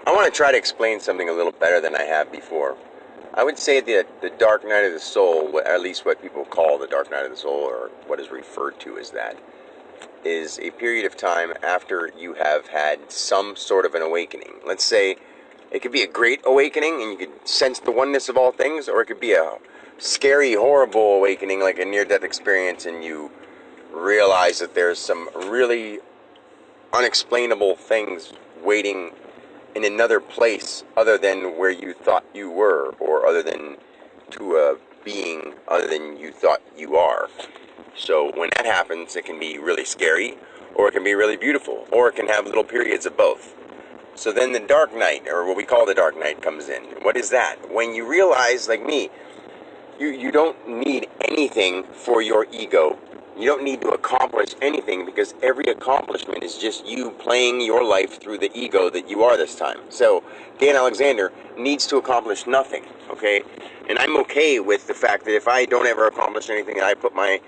I want to try to explain something a little better than I have before. I would say that the dark night of the soul, or at least what people call the dark night of the soul, or what is referred to as that, is a period of time after you have had some sort of an awakening. Let's say it could be a great awakening and you could sense the oneness of all things, or it could be a scary, horrible awakening like a near-death experience and you realize that there's some really unexplainable things waiting in another place other than where you thought you were, or other than to a being other than you thought you are. So when that happens, it can be really scary, or it can be really beautiful, or it can have little periods of both. So then the dark night, or what we call the dark night, comes in. What is that? When you realize, like me, you don't need anything for your ego. You don't need to accomplish anything, because every accomplishment is just you playing your life through the ego that you are this time. So Dan Alexander needs to accomplish nothing, okay? And I'm okay with the fact that if I don't ever accomplish anything and I put my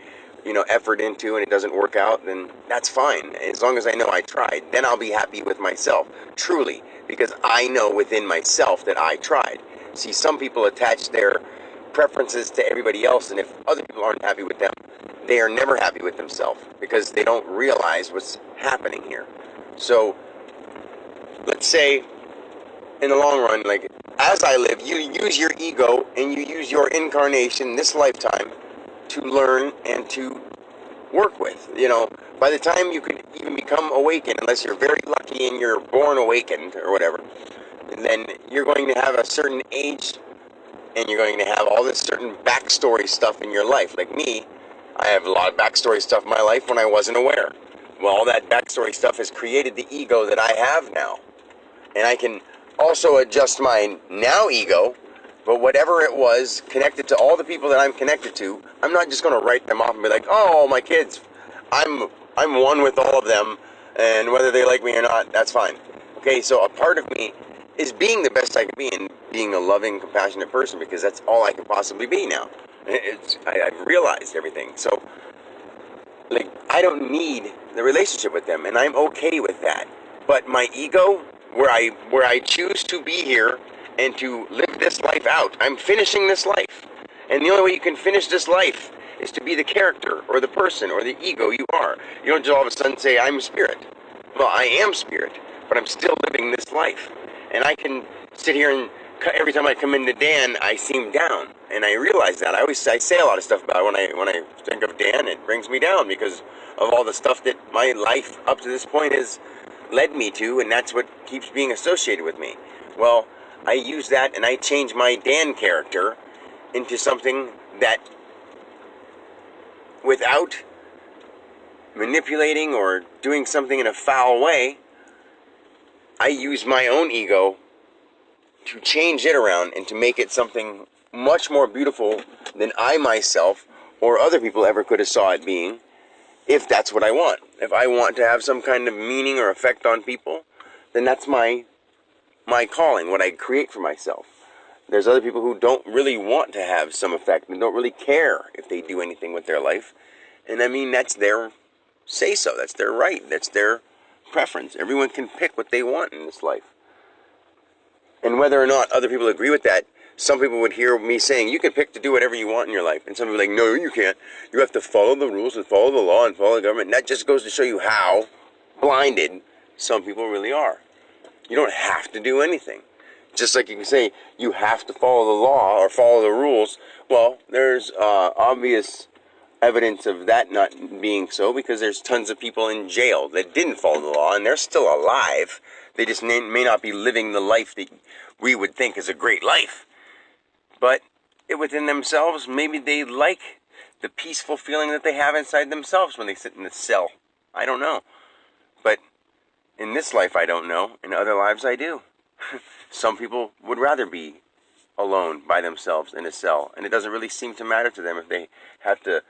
effort into and it doesn't work out, then that's fine. As long as I know I tried, then I'll be happy with myself, truly, because I know within myself that I tried. See, some people attach their preferences to everybody else, and if other people aren't happy with them, they are never happy with themselves, because they don't realize what's happening here. So let's say in the long run, like as I live, you use your ego and you use your incarnation this lifetime to learn and to work with. By the time you could even become awakened, unless you're very lucky and you're born awakened or whatever, then you're going to have a certain age and you're going to have all this certain backstory stuff in your life. Like me, I have a lot of backstory stuff in my life when I wasn't aware. Well, all that backstory stuff has created the ego that I have now. And I can also adjust my now ego, but whatever it was connected to all the people that I'm connected to, I'm not just going to write them off and be like, oh, my kids, I'm one with all of them, and whether they like me or not, that's fine. Okay, so a part of me is being the best I can be and being a loving, compassionate person, because that's all I can possibly be now. I've realized everything. So, like, I don't need the relationship with them, and I'm okay with that. But my ego, where I choose to be here and to live this life out, I'm finishing this life. And the only way you can finish this life is to be the character or the person or the ego you are. You don't just all of a sudden say, I'm spirit. Well, I am spirit, but I'm still living this life. And I can sit here and every time I come into Dan, I seem down. And I realize that. I say a lot of stuff about it. When I think of Dan, it brings me down because of all the stuff that my life up to this point has led me to, and that's what keeps being associated with me. Well, I use that and I change my Dan character into something that, without manipulating or doing something in a foul way, I use my own ego to change it around and to make it something much more beautiful than I myself or other people ever could have saw it being, if that's what I want. If I want to have some kind of meaning or effect on people, then that's my calling, what I create for myself. There's other people who don't really want to have some effect and don't really care if they do anything with their life. And I mean, that's their say-so. That's their right. That's their preference. Everyone can pick what they want in this life. And whether or not other people agree with that, some people would hear me saying, you can pick to do whatever you want in your life. And some people are like, no, you can't. You have to follow the rules and follow the law and follow the government. And that just goes to show you how blinded some people really are. You don't have to do anything. Just like you can say, you have to follow the law or follow the rules. Well, there's obvious evidence of that not being so, because there's tons of people in jail that didn't follow the law, and they're still alive. They just may not be living the life that we would think is a great life. But within themselves, maybe they like the peaceful feeling that they have inside themselves when they sit in the cell. I don't know. But in this life, I don't know. In other lives, I do. Some people would rather be alone by themselves in a cell, and it doesn't really seem to matter to them if they have to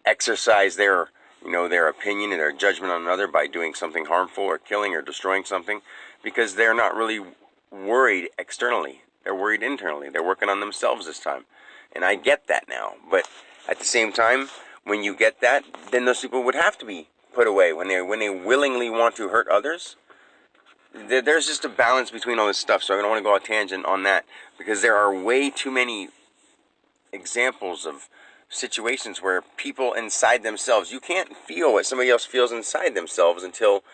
exercise their opinion and their judgment on another by doing something harmful or killing or destroying something, because they're not really worried externally. They're worried internally. They're working on themselves this time. And I get that now. But at the same time, when you get that, then those people would have to be put away. When they willingly want to hurt others, there's just a balance between all this stuff, so I don't want to go on a tangent on that, because there are way too many examples of situations where people inside themselves, you can't feel what somebody else feels inside themselves until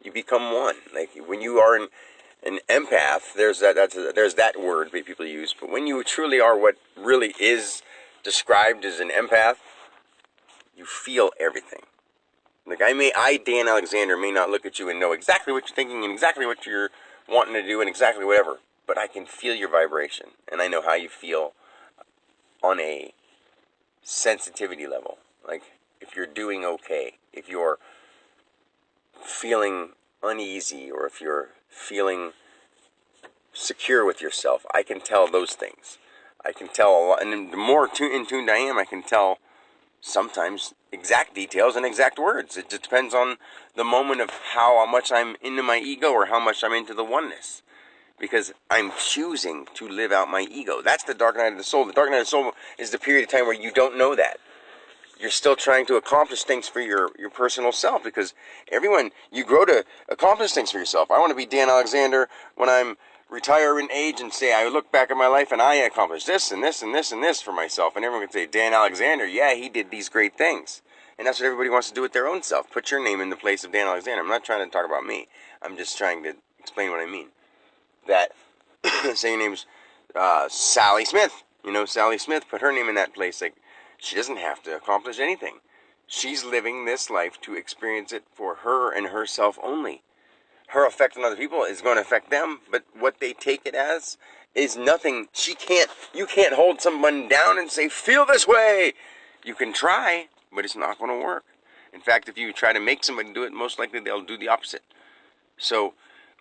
you become one. Like when you are an empath, there's that word that people use, but when you truly are what really is described as an empath, you feel everything. Like I, Dan Alexander, may not look at you and know exactly what you're thinking and exactly what you're wanting to do and exactly whatever, but I can feel your vibration, and I know how you feel on a sensitivity level. Like if you're doing okay, if you're feeling uneasy, or if you're feeling secure with yourself, I can tell those things. I can tell a lot, and the more in tuned I am, I can tell sometimes exact details and exact words. It just depends on the moment of how much I'm into my ego or how much I'm into the oneness. Because I'm choosing to live out my ego. That's the dark night of the soul. The dark night of the soul is the period of time where you don't know that. You're still trying to accomplish things for your personal self, because you grow to accomplish things for yourself. I want to be Dan Alexander when I'm retired in age and say, I look back at my life and I accomplished this and this and this and this for myself. And everyone can say, Dan Alexander, yeah, he did these great things. And that's what everybody wants to do with their own self. Put your name in the place of Dan Alexander. I'm not trying to talk about me. I'm just trying to explain what I mean. That, say your name's Sally Smith. Sally Smith, put her name in that place. Like, she doesn't have to accomplish anything. She's living this life to experience it for her and herself only. Her effect on other people is going to affect them, but what they take it as is nothing. You can't hold someone down and say, feel this way. You can try, but it's not going to work. In fact, if you try to make somebody do it, most likely they'll do the opposite. So,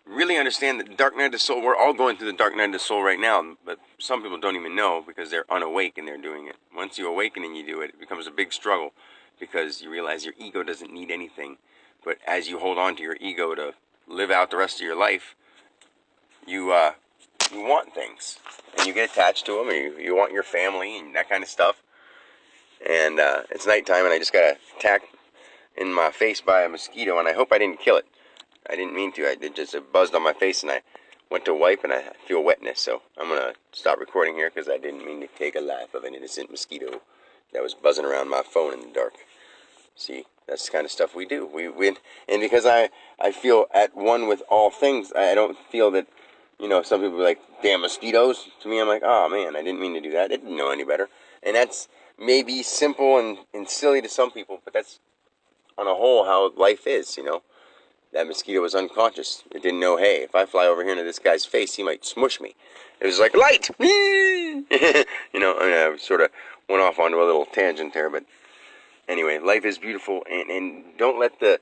really understand that the dark night of the soul, we're all going through the dark night of the soul right now, but some people don't even know because they're unawake and they're doing it. Once you awaken and you do it, it becomes a big struggle because you realize your ego doesn't need anything. But as you hold on to your ego to live out the rest of your life, you want things and you get attached to them, or you want your family and that kind of stuff. And it's nighttime and I just got attacked in my face by a mosquito, and I hope I didn't kill it. I didn't mean to. It buzzed on my face, and I went to wipe, and I feel wetness. So I'm going to stop recording here because I didn't mean to take a life of an innocent mosquito that was buzzing around my phone in the dark. See, that's the kind of stuff we do. And because I feel at one with all things, I don't feel that, some people are like, damn mosquitoes. To me, I'm like, oh, man, I didn't mean to do that. I didn't know any better. And that's maybe simple and silly to some people, but that's on a whole how life is, That mosquito was unconscious. It didn't know, hey, if I fly over here into this guy's face, he might smush me. It was like, light! I sort of went off onto a little tangent there, but anyway, life is beautiful, and don't let the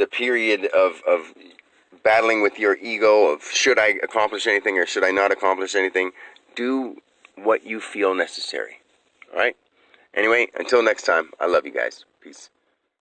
period of battling with your ego of should I accomplish anything or should I not accomplish anything, do what you feel necessary. All right? Anyway, until next time, I love you guys. Peace.